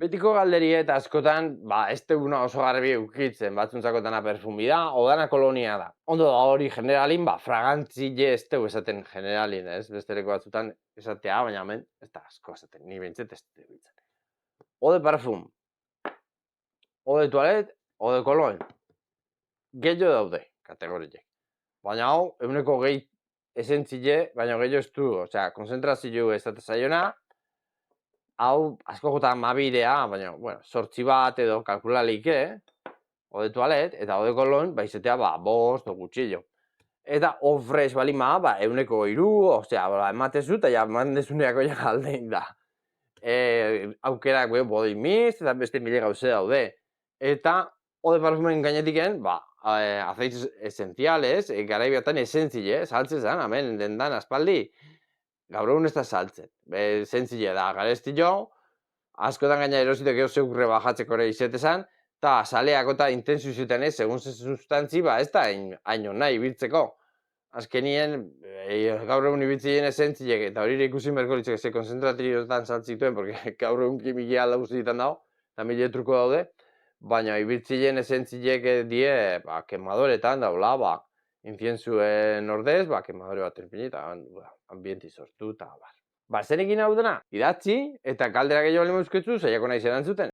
Betiko galderie eta askotan, ez teguna oso garbi eukitzen, batzuntzako dana perfumi da, o dana kolonia da. Ondo da hori generalin, fragantzile ez tegu esaten generalin, ez? Bestereko batzutan esatea, baina hemen ez da asko esaten, ni behintzet ez tegu esaten. Eau de parfum, eau de toilet, eau de cologne. Gehiago daude, kategoriek. Baina hau, eguneko gehi esentzile, baina gehiago ez du, osea, konzentrazio ez da zaiona, hau, asko jota mabidea, baina, sortzi bat edo kalkulalik, eau de toilet, eta eau de cologne, izatea, bost o gutxillo. Eta eau fresh balima, eguneko iru, osea, ematezu, eta ja, mandezuneako ja galdein da. Aukerak, body mist, eta beste mile gauze daude. Eta, eau de parfumen gainetiken, azeites esenziales, garaibiatan esentzile, saltzen zen, hemen dendan aspaldi, gaur egun ez da saltzen. Esentzile da, garesti jo, askotan gaina erositek eo zeugre bajatzeko ere izetezan, eta saleako eta intensu zuten ez, segun ze sustantzi, ez da hain nahi biltzeko. Azkenien, gaur egun ibiltzien esentzilek, eta hori ikusin berko litzek ze konzentratrioetan saltzituen, porque gaur egun kimia alda guztietan dago, eta mila truko daude, baina ibiltzien esentzilek die, kemadoretan daula, infienzuen ordez, kemadore bat erpinita, ambienti sortu, eta zer egin hau dena? Idatzi, eta kaldera gehiago bali mauzketzu, zaiako nahi erantzuten.